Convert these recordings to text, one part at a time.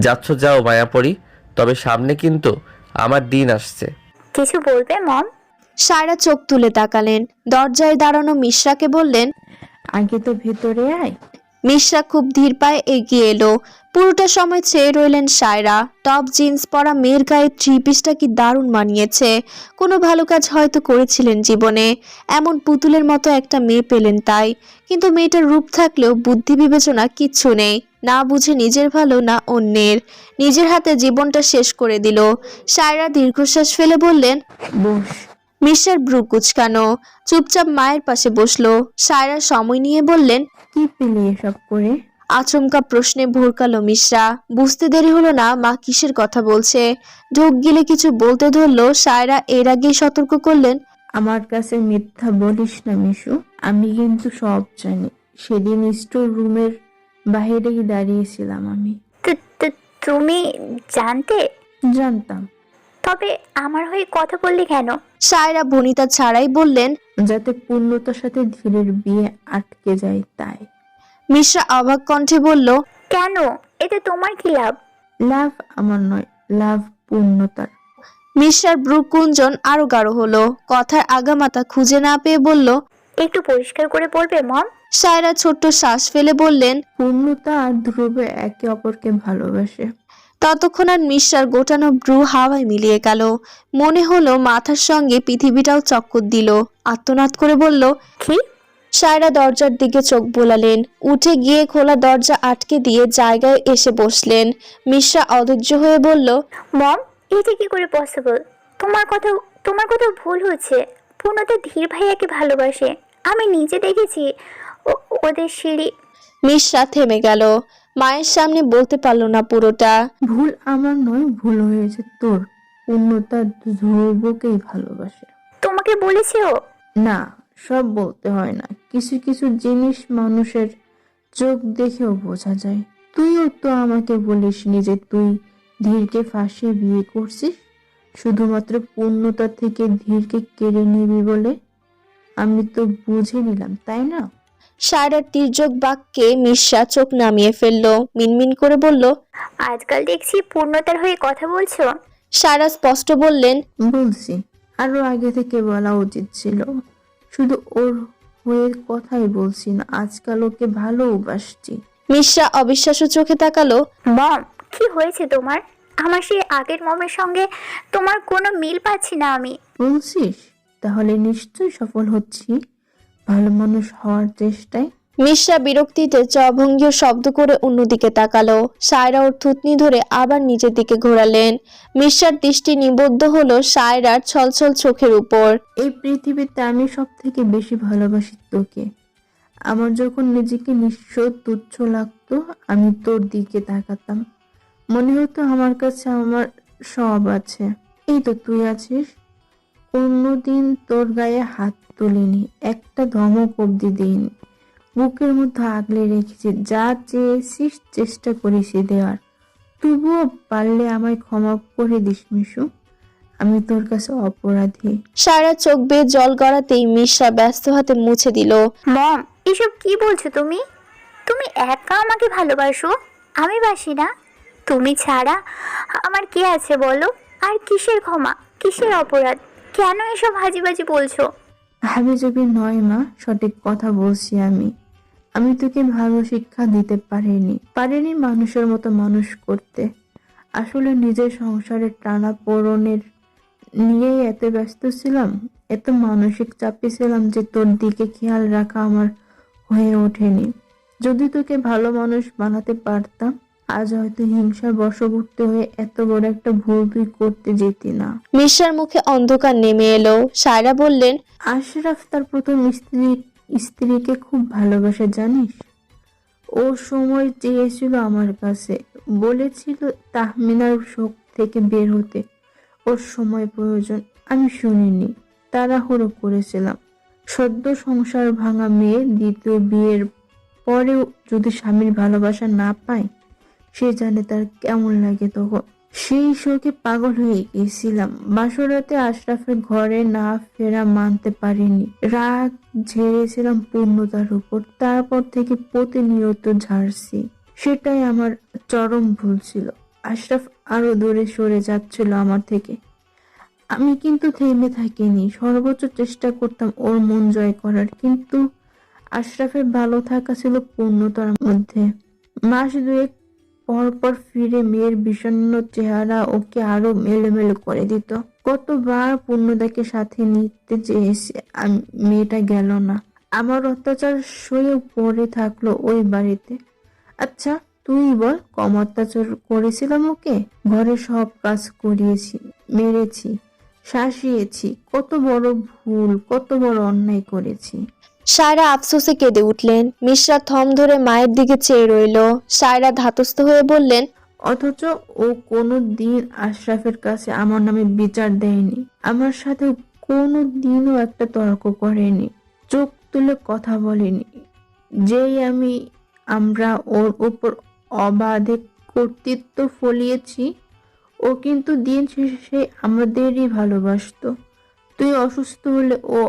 যাচ্ছ যাও মায়াপরি, তবে সামনে কিন্তু আমার দিন আসছে। কিছু বলবে মম? সায়রা চোখ তুলে তাকালেন। দরজায় দাঁড়ানো মিশ্রাকে বললেন, আগে তো ভেতরে আয়। মিশ্রা খুব ধীর পায়ে এগিয়ে এলো। পুরোটা সময় চেয়ে রইলেন সায়রা। টপ জিন্স পরা মেয়ের গায়ে থ্রি পিসটা কি দারুণ মানিয়েছে। কোনো ভালো কাজ হয়তো করেছিলেন জীবনে, এমন পুতুলের মতো একটা মেয়ে পেলেন তাই। কিন্তু মেয়েটার রূপ থাকলেও বুদ্ধি বিবেচনা কিচ্ছু নেই, না বুঝে নিজের ভালো না অন্যের। নিজের হাতে জীবনটা শেষ করে দিল। সায়রা দীর্ঘশ্বাস ফেলে বললেন, বস। মিশ্রার ভ্রু কুঁচকানো, চুপচাপ মায়ের পাশে বসলো। সায়রা সময় নিয়ে বললেন, কি পেলি এসব করে? আচমকা প্রশ্নে ভরকালো মিশ্রা। বুঝতে দেরি হলো না মা কিসের কথা বলছে। ঢোক গিলে কিছু বলতে ধরলো। সায়রা এর আগেই সতর্ক করলেন, আমার কাছে মিথ্যা বলিস না মিশু, আমি কিন্তু সব জানি। সেদিন স্টোর রুমের বাহিরেই দাঁড়িয়েছিলাম আমি। তুমি জানতে? জানতাম। তবে আমার হয়ে কথা বললি কেন? সায়রা ভনিতা ছাড়াই বললেন, যাতে পূর্ণতার সাথে ধীরের বিয়ে আটকে যায় তাই। মিশ্রা অবাক কণ্ঠে বলল, কেন? এতে তোমার কি লাভ? লাভ আমার নয়, লাভ পূর্ণতার। মিশ্রার ভ্রু কুঞ্চন আরো গাঢ় হলো। কথার আগামাথা খুঁজে না পেয়ে বলল, একটু পরিষ্কার করে বলবে মম? সায়রা ছোট্ট শ্বাস ফেলে বললেন, পূর্ণতা আর ধ্রুব একে অপরকে ভালোবাসে। ততক্ষণ আর মিশ্রার গোটানো ভ্রু হাওয়ায় মিলিয়ে গেল। মনে হলো মাথার সঙ্গে পৃথিবীটাও চক্কর দিল। আর্তনাদ করে বলল, কি? সায়রা দরজার দিকে চোখ বোলালেন। উঠে গিয়ে খোলা দরজা আটকে দিয়ে জায়গায় এসে বসলেন। মিশ্রা অধৈর্য হয়ে বলল, মম, এটা কি করে পসিবল? তোমার কথা ভুল হচ্ছে। পূর্ণতা ধীর ভাইয়াকে ভালোবাসে। আমি নিজে দেখেছি ওদের সিঁড়ি। মিশ্রা থেমে গেল। মায়ের সামনে বলতে পারল না পুরোটা। ভুল আমার নয়, ভুল হয়েছে তোর। পূর্ণতা ধ্রুবকেই ভালোবাসে। তোমাকে বলেছে ও? না, সব বলতে হয় না। কিছু কিছু জিনিস মানুষের চোখ দেখেও বোঝা যায়। তুইও তো আমাকে বলিসনি যে তুই ধীরকে ফাঁসিয়ে বিয়ে করছিস শুধুমাত্র পূর্ণতা থেকে ধীরকে কেড়ে নিবি বলে। আমি তো বুঝে নিলাম, তাই না? সায়রার তির্যক বাক্যে মিশ্রা চোখ নামিয়ে ফেলল। মিনমিন করে বলল, আজকাল দেখছি পূর্ণতার হয়ে কথা বলছো। সায়রা স্পষ্ট বললেন, বলছি, আরো আগে থেকে বলা উচিত ছিল। শুধু ওর হয়ে কথাই বলছি না, আজকাল ওকে ভালোবাসছি। মিশ্রা অবিশ্বাস্য চোখে তাকালো। মম, কি হয়েছে তোমার? আমার সেই আগের মমের সঙ্গে তোমার কোনো মিল পাচ্ছি না আমি। বলছিস? তাহলে নিশ্চয়ই সফল হচ্ছি ভালো মানুষ হওয়ার চেষ্টায়। মিশ্রা বিরক্তিতে চভঙ্গীয় শব্দ করে অন্যদিকে তাকালো। সায়রা ওর থুতনি ধরে আবার নিচের দিকে ঘোরালেন। মিশ্রার দৃষ্টি নিবদ্ধ হলো সায়রার ছলছল চোখের উপর। এই পৃথিবীতে আমি সব থেকে বেশি ভালোবাসি তোকে। আমার যখন নিজেকে নিঃস্ব তুচ্ছ লাগতো, আমি তোর দিকে তাকাতাম। মনে হতো আমার কাছে আমার সব আছে। এই তো তুই আছিস। কোনোদিন তোর গায়ে হাত তুলিনি, একটা ধমক অব্দি দিইনি। বুকের মধ্যে আগলে রেখেছি, যা চেয়েছিস চেষ্টা করেছি দেওয়ার। তবুও পারলে আমায় ক্ষমা করে দিস মিশু, আমি তোর কাছে অপরাধী। সায়রা চোখ বেয়ে জল গড়াতেই মিশ্রা ব্যস্ত হাতে মুছে দিল। মম, এসব কি বলছো তুমি? তুমি একা আমাকে ভালোবাসো, আমি বাসি না? তুমি ছাড়া আমার কে আছে বলো? আর কিসের ক্ষমা, কিসের অপরাধ? কেন এসব হাজিবাজি বলছো? হাবিজাবি নয় মা, সঠিক কথা বলছি আমি। আমি তোকে ভালো শিক্ষা দিতে পারিনি মানুষের মতো মানুষ করতে। আসলে নিজের সংসারের টানা পোড়েনের নিয়েই এত ব্যস্ত ছিলাম, এত মানসিক চাপে ছিলাম যে তোর দিকে খেয়াল রাখা আমার হয়ে ওঠেনি। যদি তোকে ভালো মানুষ বানাতে পারতাম, আজ হয়তো হিংসার বশবর্তী হয়ে এত বড় একটা ভুল তুই করতে যেতি না। মিশ্রার মুখে অন্ধকার নেমে এলো। সায়রা বললেন, আশরাফ তার প্রথম স্ত্রীকে খুব ভালোবাসে জানিস। ও সময় চেয়েছিল আমার কাছে, বলেছিল তাহমিনার শোক থেকে বের হতে ওর সময় প্রয়োজন। আমি শুনিনি, তাড়াহুড়ো করেছিলাম। সদ্য সংসার ভাঙা মেয়ে দ্বিতীয় বিয়ের পরেও যদি স্বামীর ভালোবাসা না পায়, সে জানে তার কেমন লাগে তখন। সেই শোকে পাগল হয়ে গেছিলাম। বাসরাতে আশরাফের ঘরে না ফেরা মানতে পারিনি, রাগ ঝেড়েছিলাম পূর্ণতার উপর। তারপর থেকে প্রতিনিয়ত ঝাড়ছি। সেটাই আমার চরম ভুল ছিল। আশরাফ আরো দূরে সরে যাচ্ছিল আমার থেকে। আমি কিন্তু থেমে থাকিনি, সর্বোচ্চ চেষ্টা করতাম ওর মন জয় করার, কিন্তু আশরাফের ভালো থাকা ছিল পূর্ণতার মধ্যে। মাস দুয়েক পর পর ফিরে মেয়ের বিষণ্ণ চেহারা ওকে আরো মেলোমেলো করে দিত। কতবার পূর্ণতাকে সাথে নিতে চেয়েছে, মেয়েটা গেল না। আমার অত্যাচার সয়ে পড়ে থাকলো ওই বাড়িতে। আচ্ছা তুই বল, কম অত্যাচার করেছিলাম ওকে? ঘরে সব কাজ করিয়েছি, মেরেছি, শাসিয়েছি, কত বড় ভুল, কত বড় অন্যায় করেছি। সায়রা আফসোসে কেঁদে উঠলেন। মিশ্রা থম ধরে মায়ের দিকে চেয়ে রইল। সায়রা ধাতস্থ হয়ে বললেন, অথচ ও কোনো দিন আশরাফের কাছে আমার নামে বিচার দেয়নি, আমার সাথে কোনো দিনও একটা তর্ক করেনি, চোখ তুলে কথা বলেনি। যেই আমরা ওর উপর অবাধে কর্তৃত্ব ফলিয়েছি, ও কিন্তু দিন শেষে আমাদেরই ভালোবাসতো। তুই অসুস্থ হলে ও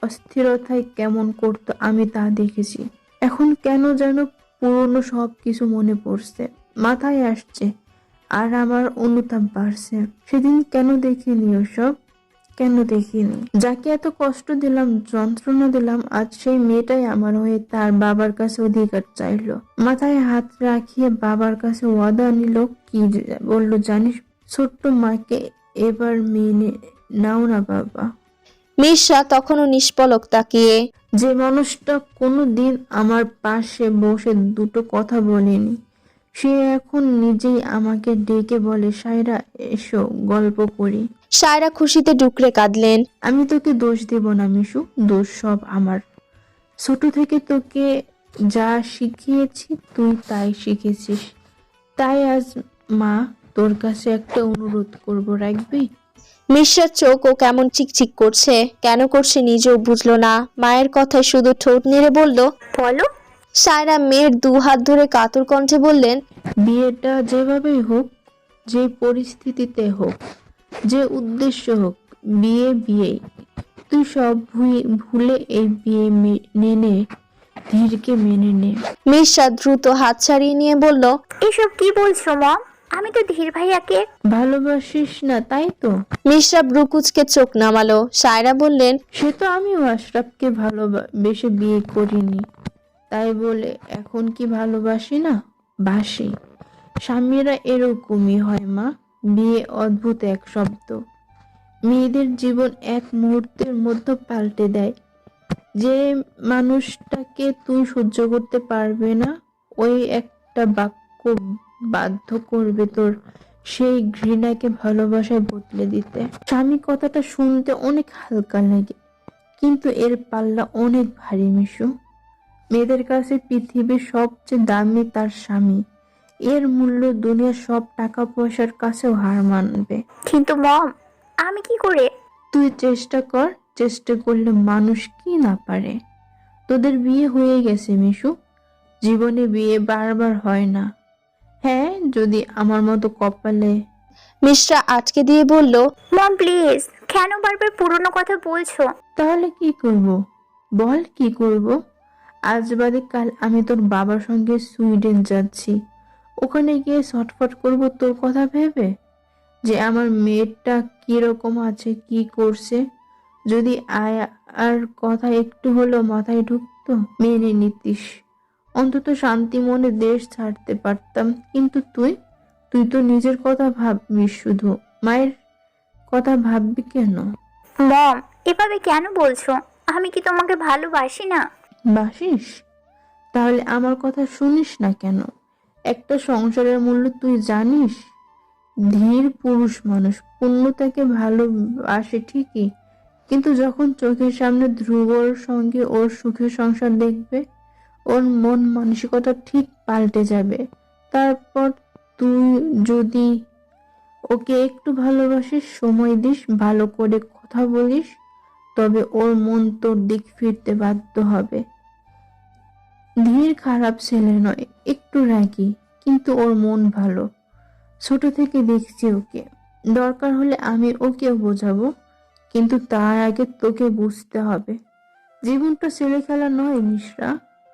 অস্থিরতায় কেমন করতো আমি তা দেখেছি। এখন কেন যেন পুরনো সব কিছু মনে পড়ছে, মাথায় আসছে, আর আমার অনুতাপ বাড়ছে। সেদিন কেন দেখিনি ওসব, কেন দেখিনি? যাকে এত কষ্ট দিলাম, যন্ত্রণা দিলাম, আজ সেই মেয়েটাই আমার হয়ে তার বাবার কাছে অধিকার চাইলো। মাথায় হাত রাখিয়ে বাবার কাছে ওয়াদা নিল। কি বলল জানিস? ছোট্ট মাকে এবার মেনে নাও না বাবা। মিশ্রা তখনও নিষ্পলক তাকিয়ে। যে মানুষটা কোনো দিন আমার পাশে বসে দুটো কথা বলেনি, সে এখন নিজেই আমাকে ডেকে বলে, সায়রা এসো গল্প করি। সায়রা খুশিতে ডুকরে কাঁদলেন। আমি তোকে দোষ দেব না মিশু, দোষ সব আমার। ছোট থেকে তোকে যা শিখিয়েছি তুই তাই শিখেছিস। তাই আজ মা তোর কাছে একটা অনুরোধ করব, রাখবি? মিশ্রার চোখ ও কেমন চিকচিক করছে, কেন করছে নিজেও বুঝলো না। মায়ের কথায় শুধু ঠোঁট নেড়ে বলল, বলো। সায়রা মেয়ের দু হাত ধরে কাতর কণ্ঠে বললেন, বিয়েটা যেভাবেই হোক, যে পরিস্থিতিতে হোক, যে উদ্দেশ্য হোক, বিয়ে বিয়েই। তুই সব ভুলে এই বিয়ে মেনে নে, ধীরকে মেনে নে। মিশ্রা দ্রুত হাত ছাড়িয়ে নিয়ে বলল, এসব কি বলছো মম? আমি তো ধীর ভাইয়াকে ভালোবাসিস না তাই তো? মিশ্রা ব্রুকুচকে চোখ নামালো। সায়রা বললেন, সে তো আমিও আশরাফকে ভালোবেসে বিয়ে করিনি, তাই বলে এখন কি ভালোবাসি না? বাসি। স্বামীরা এরকমই হয় মা, বিয়ে অদ্ভুত এক শব্দ, মেয়েদের জীবন এক মুহূর্তের মধ্যে পাল্টে দেয়। যে মানুষটাকে তুই সহ্য করতে পারবে না, ওই একটা বাক্য বাধ্য করবে তোর সেই ঘৃণাকে ভালোবাসায় বদলে দিতে। স্বামী কথাটা শুনতে অনেক হালকা লাগে, কিন্তু এর পাল্লা অনেক ভারী মিশু। মেয়েদের কাছে পৃথিবীর সবচেয়ে দামি তার স্বামী, এর মূল্য দুনিয়ার সব টাকা পয়সার কাছেও হার মানবে। কিন্তু মম, আমি কি করে? তুই চেষ্টা কর, চেষ্টা করলে মানুষ কি না পারে। তোদের বিয়ে হয়ে গেছে মিশু, জীবনে বিয়ে বারবার হয় না। হ্যাঁ, যদি আমার মতো কপালে। মিশ্রা আটকে দিয়ে বলল, মম প্লিজ, কেন বারবার পুরনো কথা বলছো? তাহলে কি করব? বল কি করব? আজ বাদে কাল আমি তোর বাবার সঙ্গে সুইডেন যাচ্ছি। ওখানে গিয়ে ছটফট করব তোর কথা ভেবে, যে আমার মেয়েটা কিরকম আছে, কি করছে। যদি আর কথা একটু হলেও মাথায় ঢুকতো, মেনে নিতিস, অন্তত শান্তি মনে দেশ ছাড়তে পারতাম। কিন্তু তুই তুই তো নিজের কথা ভাববি শুধু, মায়ের কথা ভাববি কেন? মম, এভাবে কেন বলছো? আমি কি তোমাকে ভালোবাসি না? বাসিস? তাহলে আমার কথা শুনিস না কেন? একটা সংসারের মূল্য তুই জানিস? ধীর পুরুষ মানুষ পূর্ণতাকে ভালোবাসে ঠিকই, কিন্তু যখন চোখের সামনে ধ্রুবর সঙ্গে ওর সুখের সংসার দেখবে, ওর মন মানসিকতা ঠিক পাল্টে যাবে। তারপর তুই যদি ওকে একটু ভালোবাসিস, সময় দিস, ভালো করে কথা বলিস, তবে ওর মন তোর দিক ফিরতে বাধ্য হবে। ধীর খারাপ ছেলে নয়, একটু রাগী, কিন্তু ওর মন ভালো। ছোট থেকে দেখছি ওকে, দরকার হলে আমি ওকেও বোঝাবো, কিন্তু তার আগে তোকে বুঝতে হবে জীবনটা ছেলে খেলা নয় মিশ্রা।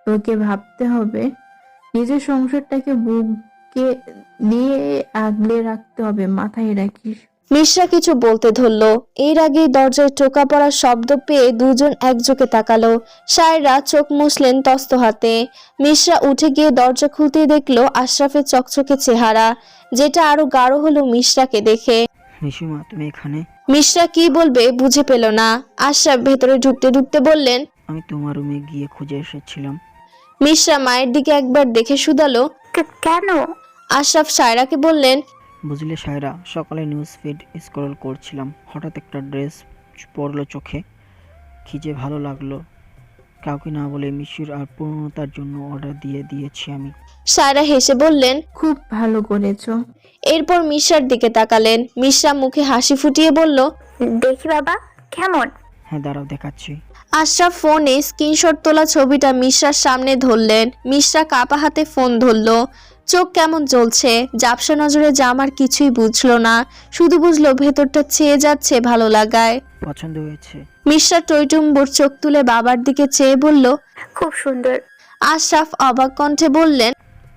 তোকে ভাবতে হবে নিজের সংসারটাকে বুক কে দিয়ে আগলে রাখতে হবে, মাথায় রাখিস। মিশ্রা কিছু বলতে ধরল, এর আগেই দরজায় টোকা পড়ার শব্দ পেয়ে দুজন একযোগে তাকালো। সায়রা চোখ মুছলেন তস্ত হাতে। মিশ্রা উঠে গিয়ে দরজা খুলতেই দেখলো আশরাফের চকচকে চেহারা, যেটা আরো গাঢ় হলো মিশ্রাকে দেখে। মিশুমা, তুমি এখানে? মিশ্রা কি বলবে বুঝে পেল না। আশরাফ ভেতরে ঢুকতে ঢুকতে বললেন, আমি তোমার রুমে গিয়ে খুঁজে এসেছিলাম। মিশ্রা মায়ের দিকে একবার দেখে শুধালো, কেন? আশরাফ সায়রাকে বললেন, বুঝলে সায়রা, সকালে নিউজ ফিড স্ক্রল করছিলাম, হঠাৎ একটা ড্রেস পরলো চোখে, খিজে ভালো লাগলো, কাউকে না বলে মিশুর আর পূর্ণতার জন্য অর্ডার দিয়ে দিয়েছি আমি। সায়রা হেসে বললেন, খুব ভালো করেছো। এরপর মিশ্রার দিকে তাকালেন। মিশ্রা মুখে হাসি ফুটিয়ে বলল, দেখি বাবা কেমন। হ্যাঁ, দাঁড়াও দেখাচ্ছি। আশরাফ ফোনে স্ক্রিনশট তোলা ছবিটা মিশ্রার সামনে ধরলেন। মিশ্রা কাপা হাতে ফোন ধরল। চোখ কেমন জ্বলছে, ঝাপসা নজরে জামার কিছুই বুঝলো না, শুধু বুঝলো ভেতরটা চেয়ে যাচ্ছে ভালো লাগায়। পছন্দ হয়েছে? মিশ্রা টইটুম্বুর চোখ তুলে বাবার দিকে চেয়ে বলল। খুব সুন্দর। আশরাফ অবাক কণ্ঠে বললেন,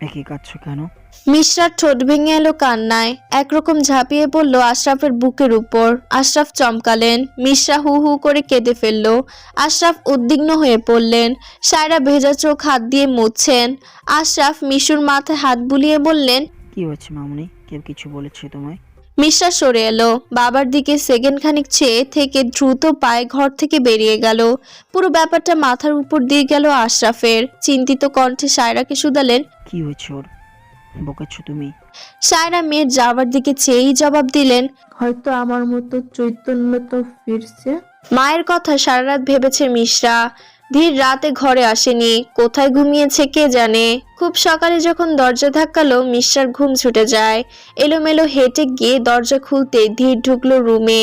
একই কাঁদছো কেন? মিশ্রার ঠোঁট ভেঙে এলো কান্নায়। একরকম ঝাঁপিয়ে পড়লো আশরাফের বুকের উপর। আশরাফ চমকালেন। মিশ্রা হু হু করে কেঁদে ফেললো। আশরাফ উদ্বিগ্ন হয়ে পড়লেন। সায়রা ভেজা চোখ হাত দিয়ে মুছছেন। আশরাফ মিশুর মাথায় হাত বুলিয়ে বললেন, কি হয়েছে মামুনি? কেউ কিছু বলেছে তোমায়? মিশ্রা সরে এলো। বাবার দিকে সেকেন্ড খানিক চেয়ে থেকে দ্রুত পায়ে ঘর থেকে বেরিয়ে গেল। পুরো ব্যাপারটা মাথার উপর দিয়ে গেল আশরাফের। চিন্তিত কণ্ঠে সায়রাকে শুধালেন, কি হয়েছে ওর? বকেছো তুমি? সায়রা মেয়ের যাওয়ার দিকে চেয়েই জবাব দিলেন, হয়তো আমার মতো চৈতন্য তো ফিরছে। মায়ের কথা সারা রাত ভেবেছে মিশ্রা। ধীর রাতে ঘরে আসেনি, কোথায় ঘুমিয়েছে কে জানে। খুব সকালে যখন দরজা ধাক্কালো মিশ্রার ঘুম ছুটে যায়। এলোমেলো হেঁটে গিয়ে দরজা খুলতে ধীর ঢুকলো রুমে।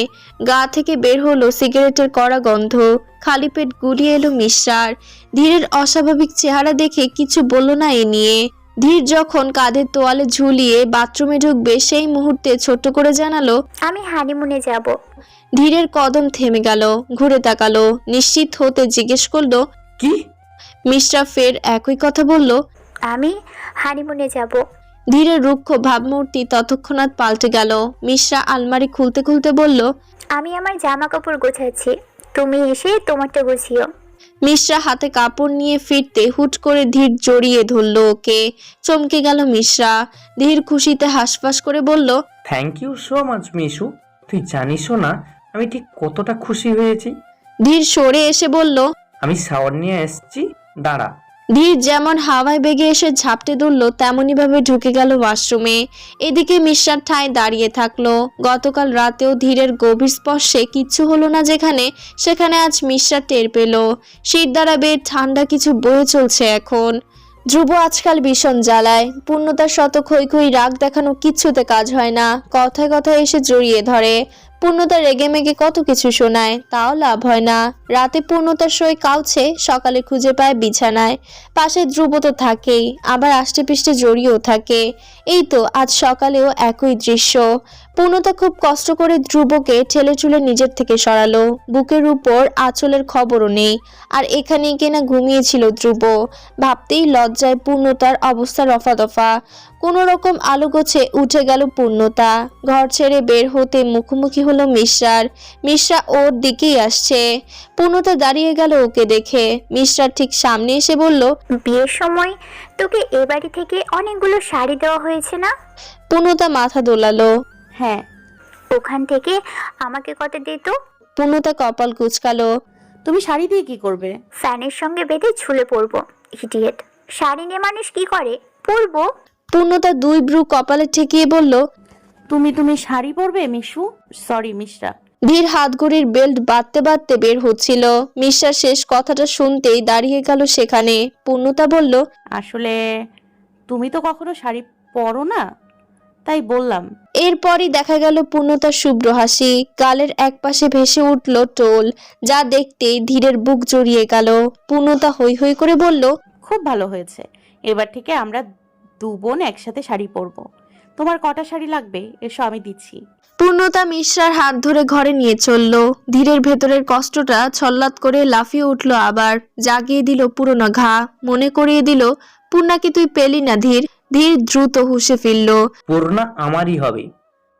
গা থেকে বের হলো সিগারেটের কড়া গন্ধ। খালি পেট গুলিয়ে এলো মিশ্রার। ধীরের অস্বাভাবিক চেহারা দেখে কিছু বলল না এ নিয়ে। ধীর যখন কাঁধের তোয়ালে ঝুলিয়ে বাথরুমে ঢুকবে সেই মুহূর্তে ছোট্ট করে জানালো, আমি হানিমুনে যাব। ধীরের কদম থেমে গেল। ঘুরে তাকালো। নিশ্চিত হতে জিজ্ঞেস করলো, কি? মিশ্রা ফের একই কথা বলল। আমি হানিমুনে যাব। ধীরের রুক্ষ ভাবমূর্তি তৎক্ষণাৎ পাল্টে গেল। মিশ্রা আলমারি খুলতে খুলতে বলল, আমি আমার জামা কাপড় গোছাচ্ছি, তুমি এসে তোমারটা গুছিও। মিশ্রা হাতে কাপড় নিয়ে ফিরতে হুট করে ধীর জড়িয়ে ধরল ওকে। চমকে গেল মিশ্রা। ধীর খুশিতে হাসফাস করে বলল, thank you so much Mishu. তুই জানিসও না আমি ঠিক কতটা খুশি হয়েছি। ধীর সরে এসে বলল, আমি শাওয়ার নিয়ে এসেছি, দাঁড়া। ধীর যেমন হাওয়ায় বেগে এসে ঝাপটে ধরল তেমনি ভাবে ঢুকে গেল ওয়াশরুমে। এদিকে মিশ্রার ঠায় দাঁড়িয়ে থাকলো। গতকাল রাতেও ধীরের গভীর স্পর্শে কিচ্ছু হলো না যেখানে, সেখানে আজ মিশ্রা টের পেল শীত দ্বারা বের ঠান্ডা কিছু বয়ে চলছে এখন। ধ্রুব আজকাল ভীষণ জ্বালায়। পূর্ণতার শত খই খই রাগ দেখানো কিচ্ছুতে কাজ হয় না। কথায় কথায় এসে জড়িয়ে ধরে। পূর্ণতা রেগে মেগে কত কিছু শোনায়, তাও লাভ হয় না। রাতে পূর্ণতার সই কাউছে, সকালে খুঁজে পায় বিছানায়। পাশে ধ্রুব তো থাকেই, আবার আষ্টে পিষ্টে জড়িয়েও থাকে। এই তো আজ সকালেও একই দৃশ্য। পূর্ণতা খুব কষ্ট করে ধ্রুবকে ঠেলে চুলে নিজের থেকে সরালো। বুকের উপর আঁচলের খবরও নেই। আর এখানেই কিনা ঘুমিয়েছিল ধ্রুব। ভাবতেই লজ্জায় পূর্ণতার অবস্থা রফাদফা। কোনো রকম আলো গোছে উঠে গেল পূর্ণতা। ঘর ছেড়ে বের হতে মুখোমুখি হলো মিশ্রার। মিশ্রা ওর দিকেই আসছে। পূর্ণতা দাঁড়িয়ে গেল ওকে দেখে। মিশ্রার ঠিক সামনে এসে বলল, বিয়ের সময় তোকে এ বাড়ি থেকে অনেকগুলো শাড়ি দেওয়া হয়েছে না? পূর্ণতা মাথা দোলালো। হ্যাঁ, ওখান থেকে আমাকে কত দিত? পূর্ণতা কপাল কুঁচকালো। তুমি শাড়ি দিয়ে কি করবে? ফ্যানের সঙ্গে বেঁধে ঝুলে পড়বো। ইডিয়েট, শাড়ি নিয়ে মানুষ কি করে? পরবো। পূর্ণতা দুই ব্রু কপালে ঠেকিয়ে বলল, তুমি শাড়ি পরবে মিশু? সরি মিশ্রা। ধীর হাতঘড়ির বেল্ট বাঁধতে বাঁধতে বের হচ্ছিল। মিশ্রার শেষ কথাটা শুনতেই দাঁড়িয়ে গেল সেখানে। পূর্ণতা বলল, আসলে তুমি তো কখনো শাড়ি পরো না, তাই বললাম। এরপরই দেখা গেল পূর্ণতার শুভ্র হাসি। গালের একপাশে ভেসে উঠল টোল, যা দেখতেই ধীরের বুক জড়িয়ে গেল। পূর্ণতা হৈ হৈ করে বলল, খুব ভালো হয়েছে। এবার থেকে আমরা দু বোন একসাথে শাড়ি পরবো। তোমার কটা শাড়ি লাগবে এসো, আমি দিচ্ছি। পূর্ণতা মিশ্রার হাত ধরে ঘরে নিয়ে চলল। ধীরের ভেতরের কষ্টটা ছল্লাদ করে লাফিয়ে উঠল, আবার জাগিয়ে দিল পুরনো ঘা। মনে করিয়ে দিল, পূর্ণাকে তুই পেলি না ধীর। ধীর দ্রুত হুঁশে ফিরল। পূর্ণা আমারই হবে,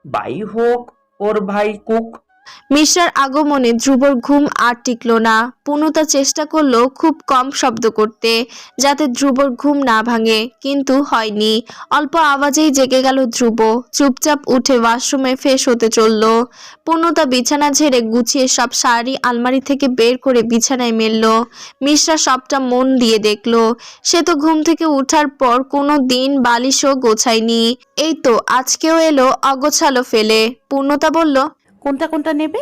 বাই হোক ওর ভাই কুক। মিশ্রার আগমনে ধ্রুবর ঘুম আর টিকল না। পূর্ণতা চেষ্টা করলো খুব কম শব্দ করতে যাতে ধ্রুবর ঘুম না ভাঙে, কিন্তু হয়নি। অল্প আওয়াজেই জেগে গেল ধ্রুব। চুপচাপ উঠে ওয়াশরুমে ফ্রেশ হতে চলল। পূর্ণতা বিছানা ঝেড়ে গুছিয়ে সব শাড়ি আলমারি থেকে বের করে বিছানায় মেলল। মিশ্রা সবটা মন দিয়ে দেখলো। সে তো ঘুম থেকে উঠার পর কোনো দিন বালিশও গোছায়নি, এই তো আজকেও এলো অগোছালো ফেলে। পূর্ণতা বলল, কোনটা কোনটা নেবে?